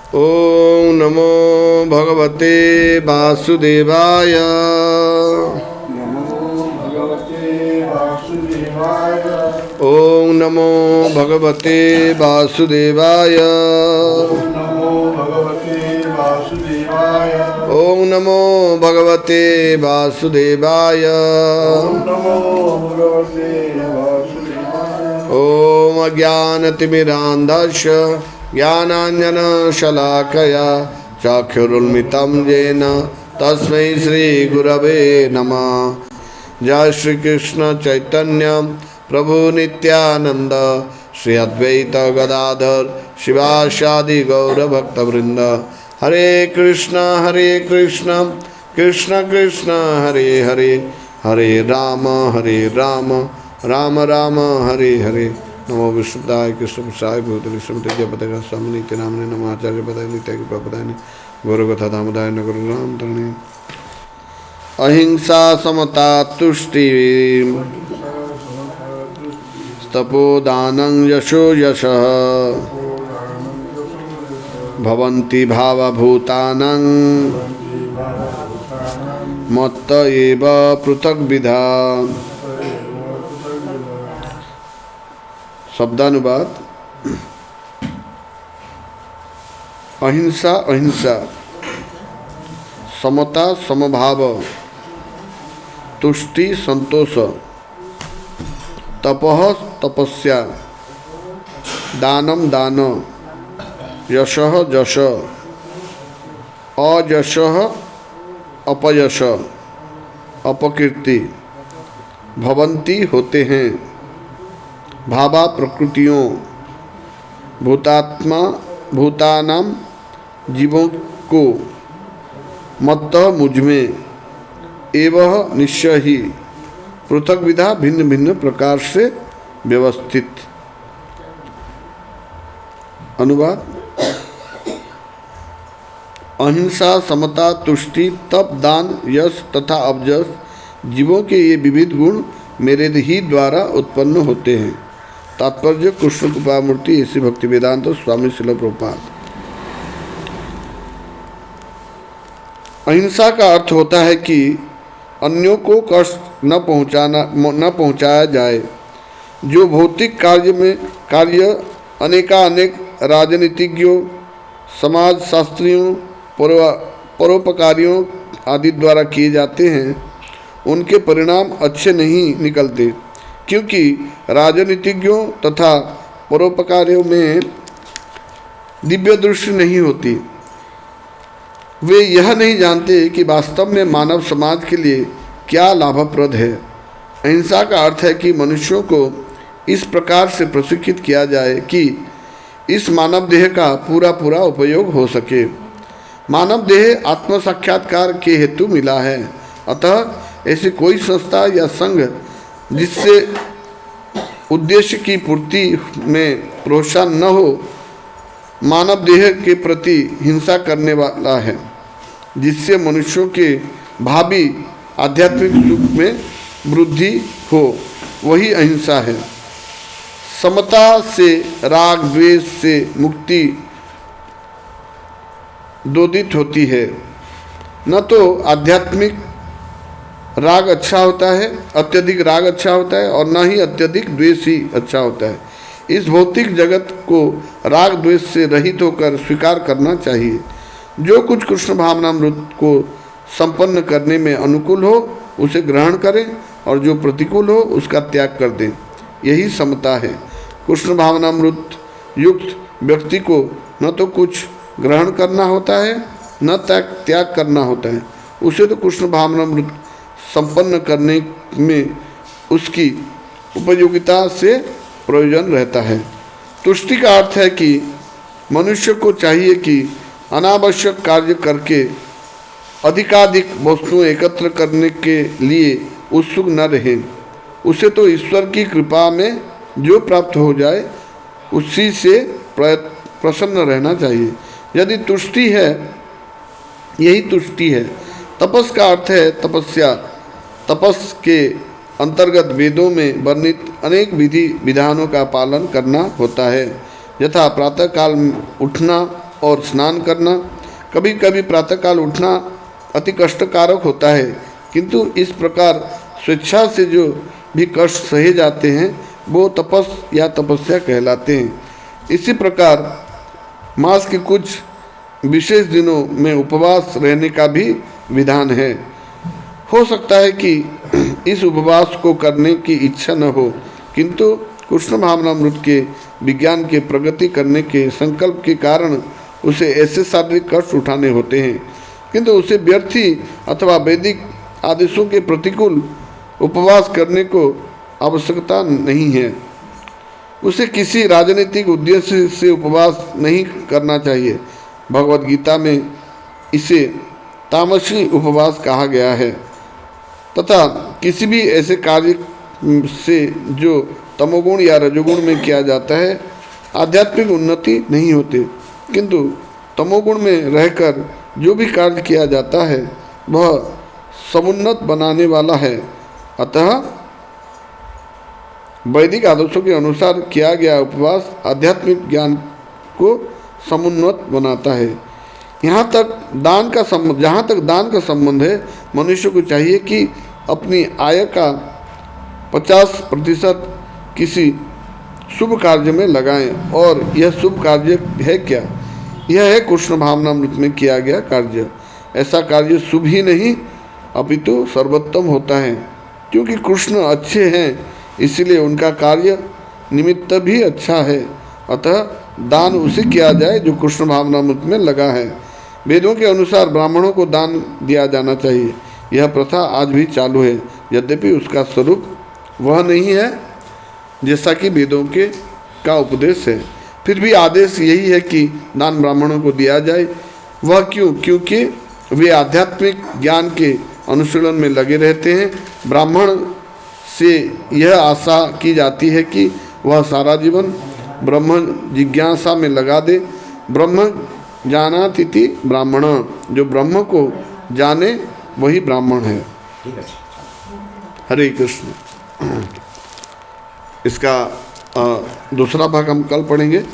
ओम नमो भगवते वासुदेवाय। ओम नमो भगवते वासुदेवाय। ओम नमो भगवते वासुदेवाय। ओम अज्ञानतिमिरान्धस्य ज्ञानाञ्जनशलाकया चक्षुरुन्मिलितं येन तस्मै श्रीगुरवे नमः। जय श्री कृष्ण चैतन्य प्रभु नित्यानंद श्री अद्वैत गदाधर शिवासादि गौर भक्तवृंद। हरे कृष्ण कृष्ण कृष्ण हरे हरे, हरे राम राम राम हरे हरे। नमो विष्णुदाय कृष्णसाय भूतले श्रीमते जयपते स्वामी नित्य नामने नमः। आचार्य पदाय नित्य कृपा पदाय गौरकथा दामोदाय नगर राम तरणे। अहिंसा समता तुष्टि तपोदानं यशो यशः भवन्ति भावभूतानां मत्त एव पृथग्विधा। शब्दानुवाद। अहिंसा अहिंसा, समता समभाव, तुष्टि संतोष, तपः तपस्या, दानम दान, यशः जश, अयशः अपयश अपकीर्ति, भवन्ति होते हैं, भावा प्रकृतियों, भूतात्मा भूतानाम जीवों को, मत्त मुझमें, एवं निश्चय ही, पृथक विधा भिन्न भिन्न प्रकार से व्यवस्थित। अनुवाद। अहिंसा समता तुष्टि तप दान यश तथा अवजस जीवों के ये विविध गुण मेरे ही द्वारा उत्पन्न होते हैं। तात्पर्य कृष्ण कृपामूर्ति ऐसी भक्ति वेदांत स्वामी श्रील प्रभुपाद। अहिंसा का अर्थ होता है कि अन्यों को कष्ट न पहुंचाया जाए। जो भौतिक कार्य अनेक राजनीतिज्ञों, समाजशास्त्रियों, परोपकारियों आदि द्वारा किए जाते हैं, उनके परिणाम अच्छे नहीं निकलते, क्योंकि राजनीतिज्ञों तथा परोपकारियों में दिव्य दृष्टि नहीं होती। वे यह नहीं जानते कि वास्तव में मानव समाज के लिए क्या लाभप्रद है। अहिंसा का अर्थ है कि मनुष्यों को इस प्रकार से प्रशिक्षित किया जाए कि इस मानव देह का पूरा उपयोग हो सके। मानव देह आत्म साक्षात्कार के हेतु मिला है, अतः ऐसी कोई संस्था या संघ जिससे उद्देश्य की पूर्ति में प्रोत्साहन न हो, मानव देह के प्रति हिंसा करने वाला है, जिससे मनुष्यों के भावी आध्यात्मिक सुख में वृद्धि हो, वही अहिंसा है। समता से राग द्वेष से मुक्ति दोदित होती है। न तो आध्यात्मिक राग अच्छा होता है, अत्यधिक राग अच्छा होता है, और न ही अत्यधिक द्वेष ही अच्छा होता है। इस भौतिक जगत को राग द्वेष से रहित होकर स्वीकार करना चाहिए। जो कुछ कृष्ण भावनामृत को संपन्न करने में अनुकूल हो उसे ग्रहण करें, और जो प्रतिकूल हो उसका त्याग कर दें। यही समता है। कृष्ण भावनामृत युक्त व्यक्ति को न तो कुछ ग्रहण करना होता है, न त्याग करना होता है। उसे तो कृष्ण भावनामृत संपन्न करने में उसकी उपयोगिता से प्रयोजन रहता है। तुष्टि का अर्थ है कि मनुष्य को चाहिए कि अनावश्यक कार्य करके अधिकाधिक वस्तुएं एकत्र करने के लिए उत्सुक न रहे। उसे तो ईश्वर की कृपा में जो प्राप्त हो जाए उसी से प्रसन्न रहना चाहिए। यदि तुष्टि है, यही तुष्टि है। तपस का अर्थ है तपस्या। तपस के अंतर्गत वेदों में वर्णित अनेक विधि विधानों का पालन करना होता है, यथा प्रातःकाल उठना, और स्नान करना। कभी कभी प्रातःकाल उठना अति कष्टकारक होता है, किंतु इस प्रकार स्वेच्छा से जो भी कष्ट सहे जाते हैं वो तपस या तपस्या कहलाते हैं। इसी प्रकार मास के कुछ विशेष दिनों में उपवास रहने का भी विधान है। हो सकता है कि इस उपवास को करने की इच्छा न हो, किंतु कृष्ण भावनामृत के विज्ञान के प्रगति करने के संकल्प के कारण उसे ऐसे शारीरिक कष्ट उठाने होते हैं, किंतु उसे व्यर्थी अथवा वैदिक आदेशों के प्रतिकूल उपवास करने को आवश्यकता नहीं है। उसे किसी राजनीतिक उद्देश्य से उपवास नहीं करना चाहिए। भगवद गीता में इसे तामसी उपवास कहा गया है तथा किसी भी ऐसे कार्य से जो तमोगुण या रजोगुण में किया जाता है आध्यात्मिक उन्नति नहीं होती, किंतु तमोगुण में रहकर जो भी कार्य किया जाता है वह समुन्नत बनाने वाला है। अतः वैदिक आदर्शों के अनुसार किया गया उपवास आध्यात्मिक ज्ञान को समुन्नत बनाता है। जहाँ तक दान का संबंध है, मनुष्य को चाहिए कि अपनी आय का 50% किसी शुभ कार्य में लगाएं। और यह शुभ कार्य है क्या? यह है कृष्ण भावनामृत में किया गया कार्य। ऐसा कार्य शुभ ही नहीं अपितु सर्वोत्तम होता है, क्योंकि कृष्ण अच्छे हैं इसलिए उनका कार्य निमित्त भी अच्छा है। अतः दान उसे किया जाए जो कृष्ण भावनामृत में लगा है। वेदों के अनुसार ब्राह्मणों को दान दिया जाना चाहिए। यह प्रथा आज भी चालू है, यद्यपि उसका स्वरूप वह नहीं है जैसा कि वेदों का उपदेश है। फिर भी आदेश यही है कि दान ब्राह्मणों को दिया जाए। वह क्यों? क्योंकि वे आध्यात्मिक ज्ञान के अनुशीलन में लगे रहते हैं। ब्राह्मण से यह आशा की जाती है कि वह सारा जीवन ब्रह्म जिज्ञासा में लगा दे। ब्रह्म जानातिथि ब्राह्मण, जो ब्रह्म को जाने वही ब्राह्मण है। हरे कृष्ण। इसका दूसरा भाग हम कल पढ़ेंगे।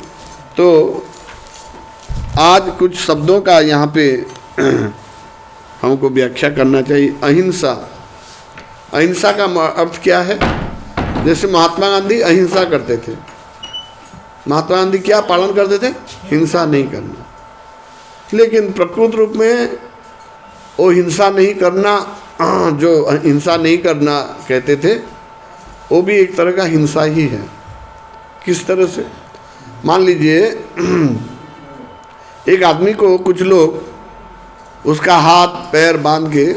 तो आज कुछ शब्दों का यहाँ पे हमको व्याख्या करना चाहिए। अहिंसा, अहिंसा का अर्थ क्या है? जैसे महात्मा गांधी अहिंसा करते थे। महात्मा गांधी क्या पालन करते थे? हिंसा नहीं करना। लेकिन प्रकृत रूप में वो हिंसा नहीं करना, जो हिंसा नहीं करना कहते थे, वो भी एक तरह का हिंसा ही है। किस तरह से? मान लीजिए एक आदमी को कुछ लोग उसका हाथ पैर बांध के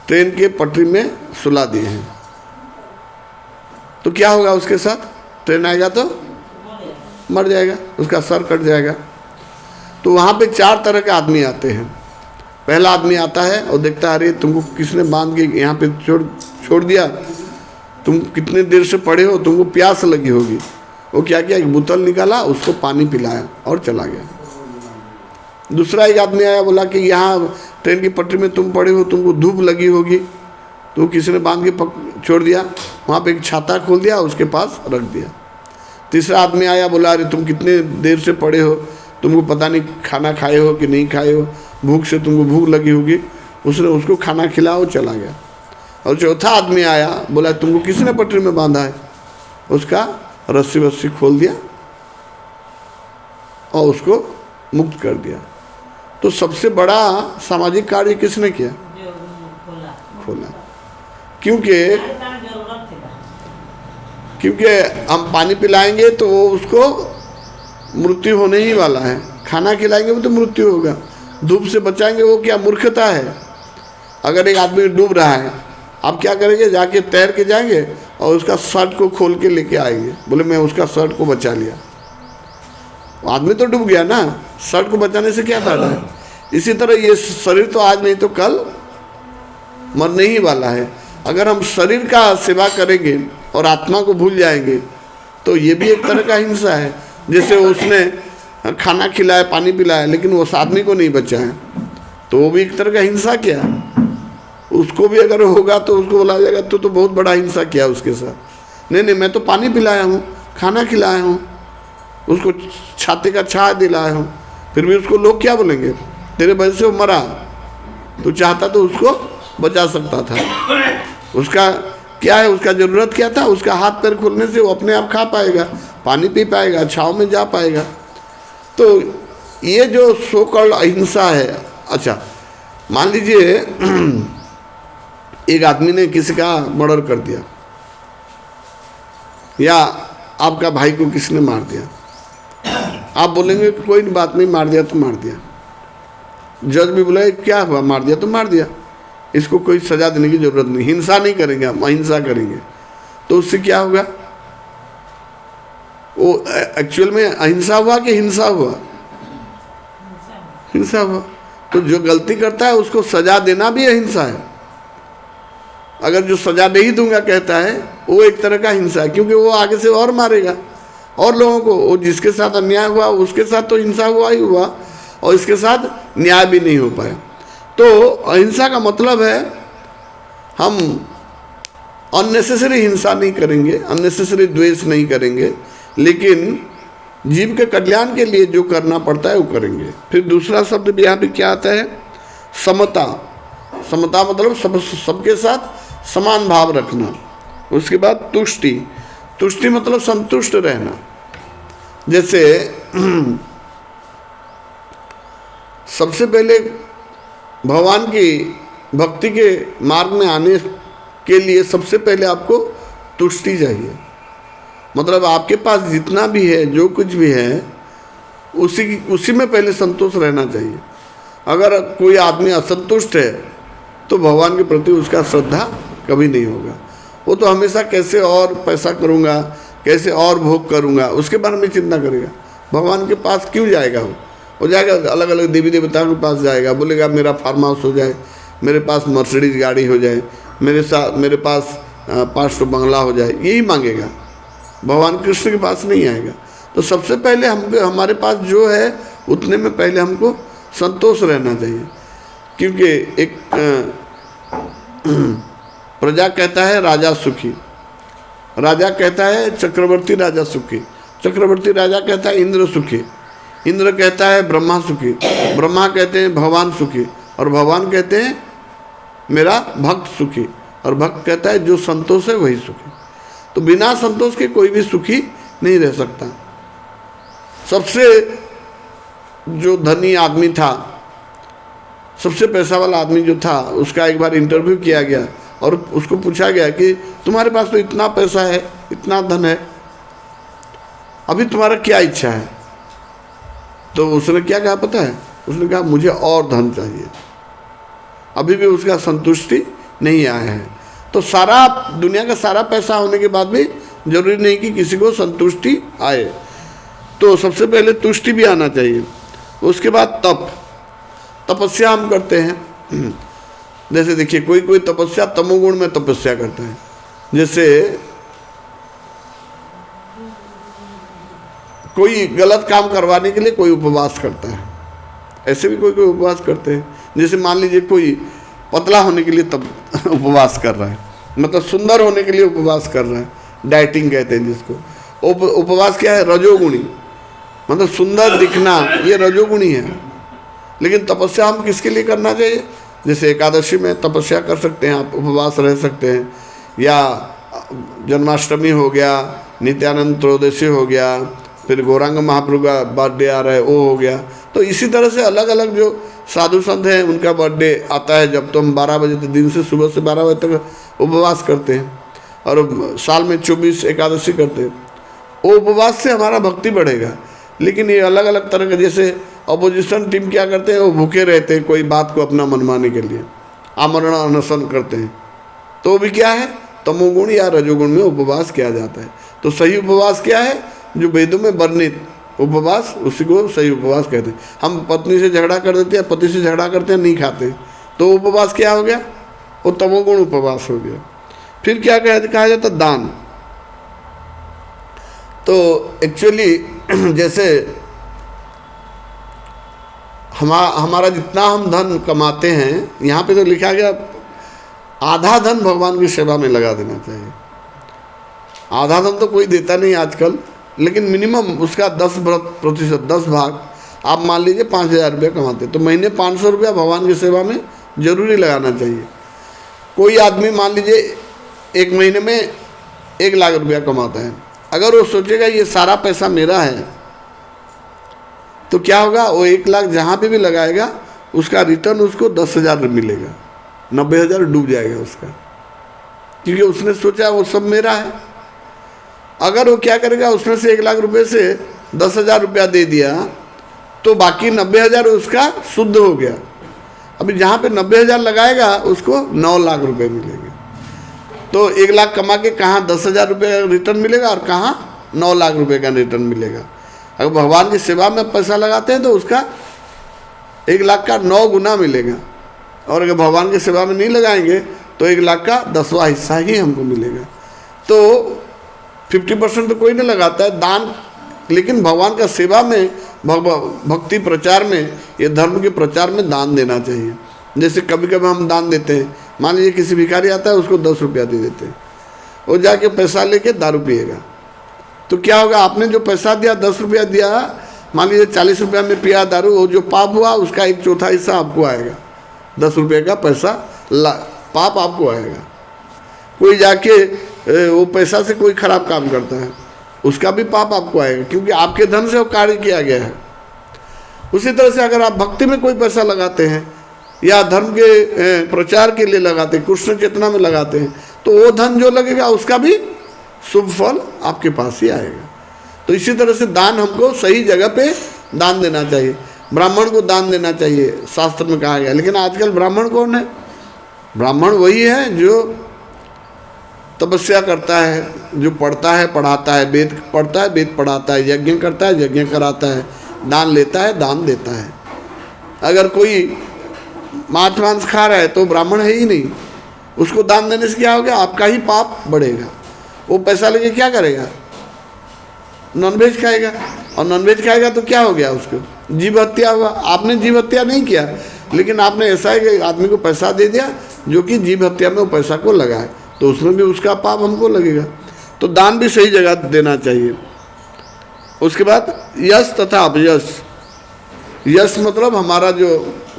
ट्रेन के पटरी में सुला दिए हैं, तो क्या होगा उसके साथ? ट्रेन आएगा तो मर जाएगा, उसका सर कट जाएगा। तो वहाँ पे 4 तरह के आदमी आते हैं। पहला आदमी आता है और देखता है अरे तुमको किसने बांध के यहाँ पे छोड़ दिया, तुम कितने देर से पड़े हो, तुमको प्यास लगी होगी। वो क्या किया, एक बोतल निकाला, उसको पानी पिलाया और चला गया। दूसरा एक आदमी आया, बोला कि यहाँ ट्रेन की पटरी में तुम पड़े हो, तुमको धूप लगी होगी, तो किसी ने बांध के छोड़ दिया। वहाँ पे एक छाता खोल दिया, उसके पास रख दिया। तीसरा आदमी आया, बोला अरे तुम कितने देर से पड़े हो, तुमको पता नहीं खाना खाए हो कि नहीं खाए हो, भूख से तुमको भूख लगी होगी। उसने उसको खाना खिलाया और चला गया। और चौथा आदमी आया, बोला तुमको किसने पटरी में बांधा है, उसका रस्सी वस्सी खोल दिया और उसको मुक्त कर दिया। तो सबसे बड़ा सामाजिक कार्य किसने किया? खोला। क्योंकि हम पानी पिलाएंगे तो वो उसको मृत्यु होने ही वाला है, खाना खिलाएंगे वो तो मृत्यु होगा, धूप से बचाएंगे वो क्या मूर्खता है। अगर एक आदमी डूब रहा है, आप क्या करेंगे? जाके तैर के जाएंगे और उसका शर्ट को खोल के लेके आएंगे, बोले मैं उसका शर्ट को बचा लिया। आदमी तो डूब गया ना, शर्ट को बचाने से क्या फायदा है। इसी तरह ये शरीर तो आज नहीं तो कल मरने ही वाला है। अगर हम शरीर का सेवा करेंगे और आत्मा को भूल जाएंगे तो ये भी एक तरह का हिंसा है। जैसे उसने खाना खिलाया, पानी पिलाया, लेकिन उस आदमी को नहीं बचाया, तो वो भी एक तरह का हिंसा किया। उसको भी अगर होगा तो उसको बोला जाएगा तो बहुत बड़ा हिंसा किया उसके साथ। नहीं, मैं तो पानी पिलाया हूँ, खाना खिलाया हूँ, उसको छाते का छाया दिलाया हूँ, फिर भी उसको लोग क्या बोलेंगे, तेरे वजह से वो मरा, तू चाहता तो उसको बचा सकता था। उसका क्या है, उसका ज़रूरत क्या था, उसका हाथ पैर खोलने से वो अपने आप खा पाएगा, पानी पी पाएगा, छाँव में जा पाएगा। तो ये जो सो कॉल्ड अहिंसा है। अच्छा मान लीजिए एक आदमी ने किसी का मर्डर कर दिया, या आपका भाई को किसी ने मार दिया, आप बोलेंगे कि कोई बात नहीं, मार दिया तो मार दिया। जज भी बोले क्या हुआ, मार दिया तो मार दिया, इसको कोई सजा देने की जरूरत नहीं, हिंसा नहीं करेंगे, हम अहिंसा करेंगे। तो उससे क्या होगा, वो एक्चुअल में अहिंसा हुआ कि हिंसा हुआ? हिंसा हुआ। तो जो गलती करता है उसको सजा देना भी अहिंसा है। अगर जो सजा नहीं दूंगा कहता है, वो एक तरह का हिंसा है, क्योंकि वो आगे से और मारेगा और लोगों को। वो जिसके साथ अन्याय हुआ उसके साथ तो हिंसा हुआ ही हुआ, और इसके साथ न्याय भी नहीं हो पाया। तो अहिंसा का मतलब है हम अननेसेसरी हिंसा नहीं करेंगे, अननेसेसरी द्वेष नहीं करेंगे, लेकिन जीव के कल्याण के लिए जो करना पड़ता है वो करेंगे। फिर दूसरा शब्द भी यहाँ पे क्या आता है, समता। समता मतलब सबके साथ समान भाव रखना। उसके बाद तुष्टि। तुष्टि मतलब संतुष्ट रहना। जैसे सबसे पहले भगवान की भक्ति के मार्ग में आने के लिए सबसे पहले आपको तुष्टि चाहिए। मतलब आपके पास जितना भी है, जो कुछ भी है, उसी में पहले संतोष रहना चाहिए। अगर कोई आदमी असंतुष्ट है तो भगवान के प्रति उसका श्रद्धा कभी नहीं होगा। वो तो हमेशा कैसे और पैसा करूँगा, कैसे और भोग करूँगा, उसके बारे में चिंता करेगा। भगवान के पास क्यों जाएगा? वो जाएगा अलग अलग देवी देवताओं के पास जाएगा, बोलेगा मेरा फार्म हाउस हो जाए, मेरे पास मर्सिडीज गाड़ी हो जाए, मेरे पास 5 बंगला हो जाए, यही मांगेगा। भगवान कृष्ण के पास नहीं आएगा। तो सबसे पहले हमारे पास जो है उतने में पहले हमको संतोष रहना चाहिए। क्योंकि एक प्रजा कहता है राजा सुखी, राजा कहता है चक्रवर्ती राजा सुखी, चक्रवर्ती राजा कहता है इंद्र सुखी, इंद्र कहता है ब्रह्मा सुखी, ब्रह्मा कहते हैं भगवान सुखी, और भगवान कहते हैं मेरा भक्त सुखी, और भक्त कहता है जो संतोष है वही सुखी। तो बिना संतोष के कोई भी सुखी नहीं रह सकता। सबसे जो धनी आदमी था, सबसे पैसा वाला आदमी जो था, उसका एक बार इंटरव्यू किया गया और उसको पूछा गया कि तुम्हारे पास तो इतना पैसा है, इतना धन है, अभी तुम्हारा क्या इच्छा है? तो उसने क्या कहा पता है? उसने कहा मुझे और धन चाहिए। अभी भी उसका संतुष्टि नहीं आया है। तो सारा दुनिया का सारा पैसा होने के बाद भी जरूरी नहीं कि किसी को संतुष्टि आए। तो सबसे पहले तुष्टि भी आना चाहिए। उसके बाद तपस्या हम करते हैं। जैसे देखिए कोई तपस्या तमोगुण में तपस्या करता है। जैसे कोई गलत काम करवाने के लिए कोई उपवास करता है, ऐसे भी कोई उपवास करते हैं। जैसे मान लीजिए कोई पतला होने के लिए तब उपवास कर रहा है, मतलब सुंदर होने के लिए उपवास कर रहा है, डाइटिंग कहते हैं जिसको। उपवास क्या है? रजोगुणी, मतलब सुंदर दिखना, ये रजोगुणी है। लेकिन तपस्या हम किसके लिए करना चाहिए? जैसे एकादशी में तपस्या कर सकते हैं आप, उपवास रह सकते हैं, या जन्माष्टमी हो गया, नित्यानंद त्रयोदशी हो गया, फिर गौरांग महाप्रभु का बर्थडे आ रहा है वो हो गया। तो इसी तरह से अलग अलग जो साधु संत हैं उनका बर्थडे आता है जब, तो हम 12 बजे तक, दिन से सुबह से 12 बजे तक उपवास करते हैं, और साल में 24 एकादशी करते हैं। वो उपवास से हमारा भक्ति बढ़ेगा। लेकिन ये अलग अलग तरह के, जैसे अपोजिशन टीम क्या करते हैं, वो भूखे रहते हैं कोई बात को अपना मनमाने के लिए, आमरण अनशन करते हैं। तो वो भी क्या है? तमोगुण या रजोगुण में उपवास किया जाता है। तो सही उपवास क्या है? जो वेदों में वर्णित उपवास, उसी को सही उपवास कहते हैं। हम पत्नी से झगड़ा कर देते हैं, पति से झगड़ा करते हैं, नहीं खाते, तो उपवास क्या हो गया? वो तमोगुण उपवास हो गया। फिर क्या कहा जाता? दान। तो एक्चुअली जैसे हमारा जितना हम धन कमाते हैं, यहाँ पे तो लिखा गया आधा धन भगवान की सेवा में लगा देना चाहिए। आधा धन तो कोई देता नहीं आजकल, लेकिन मिनिमम उसका 10% 10 भाग आप मान लीजिए 5,000 रुपया कमाते, तो महीने 500 रुपया भगवान की सेवा में जरूरी लगाना चाहिए। कोई आदमी मान लीजिए एक महीने में 1 लाख रुपया कमाता है, अगर वो सोचेगा ये सारा पैसा मेरा है, तो क्या होगा, वो 1 लाख जहाँ पे भी लगाएगा उसका रिटर्न उसको 10,000 मिलेगा, 90,000 डूब जाएगा उसका, क्योंकि उसने सोचा वो सब मेरा है। अगर वो क्या करेगा, उसमें से 1 लाख रुपए से 10,000 रुपया दे दिया तो बाकी 90,000 उसका शुद्ध हो गया। अभी जहाँ पे 90,000 लगाएगा उसको 9 लाख रुपए मिलेंगे। तो 1 लाख कमा के कहाँ 10,000 रुपये का रिटर्न मिलेगा और कहाँ 9 लाख रुपए का रिटर्न मिलेगा। अगर भगवान की सेवा में पैसा लगाते हैं तो उसका 1 लाख का 9 गुना मिलेगा, और अगर भगवान की सेवा में नहीं लगाएंगे तो 1 लाख का 10वां हिस्सा ही हमको मिलेगा। तो 50% तो कोई नहीं लगाता है दान, लेकिन भगवान का सेवा में, भक्ति प्रचार में, ये धर्म के प्रचार में दान देना चाहिए। जैसे कभी कभी हम दान देते हैं, मान लीजिए किसी भिखारी आता है, उसको 10 रुपया दे देते हैं, वो जाके पैसा लेके दारू पिएगा, तो क्या होगा, आपने जो पैसा दिया 10 रुपया दिया, मान लीजिए 40 रुपया में पिया दारू, वो जो पाप हुआ उसका 1/4 हिस्सा आपको आएगा, 10 रुपये का पैसा पाप आपको आएगा। कोई जाके वो पैसा से कोई खराब काम करता है, उसका भी पाप आपको आएगा, क्योंकि आपके धन से वो कार्य किया गया है। उसी तरह से अगर आप भक्ति में कोई पैसा लगाते हैं या धर्म के प्रचार के लिए लगाते हैं, कृष्ण चेतना में लगाते हैं, तो वो धन जो लगेगा उसका भी शुभ फल आपके पास ही आएगा। तो इसी तरह से दान हमको सही जगह पे दान देना चाहिए। ब्राह्मण को दान देना चाहिए, शास्त्र में कहा गया। लेकिन आजकल ब्राह्मण कौन है? ब्राह्मण वही है जो तपस्या करता है, जो पढ़ता है पढ़ाता है, वेद पढ़ता है वेद पढ़ाता है, यज्ञ करता है यज्ञ कराता है, दान लेता है दान देता है। अगर कोई मांस वांस खा रहा है तो ब्राह्मण है ही नहीं, उसको दान देने से क्या होगा, आपका ही पाप बढ़ेगा। वो पैसा लेके क्या करेगा, नॉनवेज खाएगा, और नॉनवेज खाएगा तो क्या हो गया, उसको जीव हत्या हुआ। आपने जीव हत्या नहीं किया, लेकिन आपने ऐसा है कि आदमी को पैसा दे दिया जो कि जीव हत्या में वो पैसा को लगाए, तो उसमें भी उसका पाप हमको लगेगा। तो दान भी सही जगह देना चाहिए। उसके बाद यश तथा अपयश। यश मतलब हमारा जो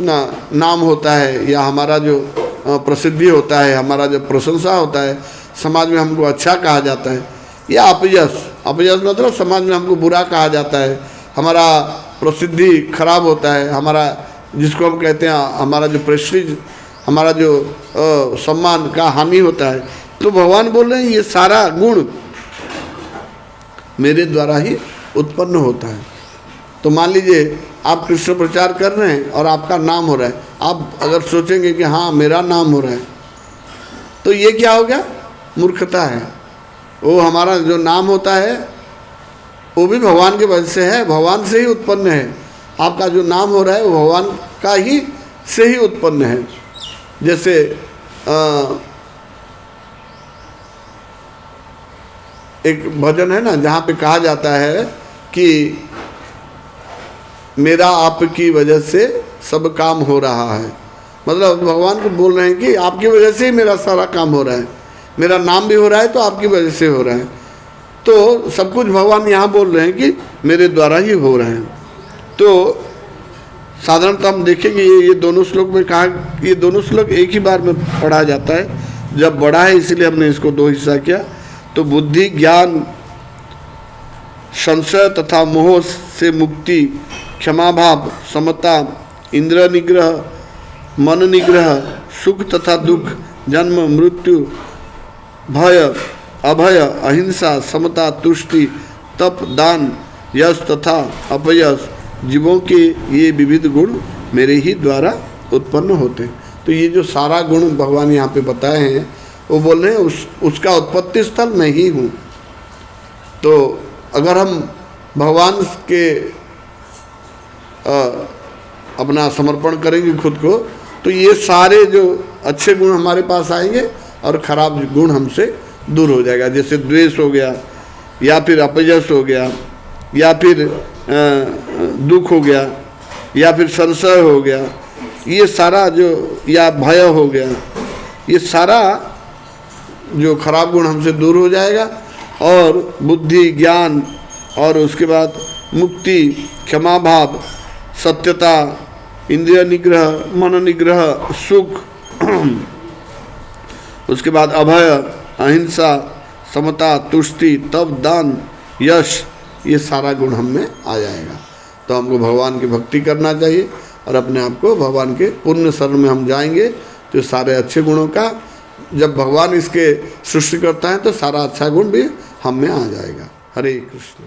नाम होता है, या हमारा जो प्रसिद्धि होता है, हमारा जो प्रशंसा होता है, समाज में हमको अच्छा कहा जाता है। या अपयश, अपयश मतलब समाज में हमको बुरा कहा जाता है, हमारा प्रसिद्धि खराब होता है, हमारा जिसको हम कहते हैं हमारा जो प्रेस्टीज, हमारा जो सम्मान का हानि होता है। तो भगवान बोल रहे हैं ये सारा गुण मेरे द्वारा ही उत्पन्न होता है। तो मान लीजिए आप कृष्ण प्रचार कर रहे हैं और आपका नाम हो रहा है, आप अगर सोचेंगे कि हाँ मेरा नाम हो रहा है, तो ये क्या हो गया, मूर्खता है। वो हमारा जो नाम होता है वो भी भगवान के वजह से है, भगवान से ही उत्पन्न है। आपका जो नाम हो रहा है वो भगवान का ही से ही उत्पन्न है। जैसे एक भजन है ना, जहाँ पे कहा जाता है कि मेरा आपकी वजह से सब काम हो रहा है। मतलब भगवान को बोल रहे हैं कि आपकी वजह से ही मेरा सारा काम हो रहा है, मेरा नाम भी हो रहा है तो आपकी वजह से हो रहा है। तो सब कुछ भगवान यहाँ बोल रहे हैं कि मेरे द्वारा ही हो रहे हैं। तो साधारणतः हम देखेंगे ये दोनों श्लोक में कहा, ये दोनों श्लोक एक ही बार में पढ़ा जाता है। जब बड़ा है इसलिए हमने इसको 2 हिस्सा किया। तो बुद्धि, ज्ञान, संशय तथा मोह से मुक्ति, क्षमा भाव, समता, इंद्र निग्रह, मन निग्रह, सुख तथा दुख, जन्म मृत्यु, भय अभय, अहिंसा, समता, तुष्टि, तप, दान, यश तथा अपयश, जीवों के ये विविध गुण मेरे ही द्वारा उत्पन्न होते हैं। तो ये जो सारा गुण भगवान यहाँ पे बताए हैं, वो बोल रहे हैं उसका उत्पत्ति स्थल मैं ही हूँ। तो अगर हम भगवान के अपना समर्पण करेंगे खुद को, तो ये सारे जो अच्छे गुण हमारे पास आएंगे और खराब गुण हमसे दूर हो जाएगा। जैसे द्वेष हो गया, या फिर अपयश हो गया, या फिर दुख हो गया, या फिर संशय हो गया, ये सारा जो, या भय हो गया, ये सारा जो खराब गुण हमसे दूर हो जाएगा। और बुद्धि, ज्ञान, और उसके बाद मुक्ति, क्षमा भाव, सत्यता, इंद्रिय निग्रह, मन निग्रह, सुख, उसके बाद अभय, अहिंसा, समता, तुष्टि, तप, दान, यश, ये सारा गुण हम में आ जाएगा। तो हमको भगवान की भक्ति करना चाहिए और अपने आप को भगवान के पुण्य शरण में हम जाएंगे तो सारे अच्छे गुणों का, जब भगवान इसके सृष्टि करता है तो सारा अच्छा गुण भी हम में आ जाएगा। हरे कृष्ण।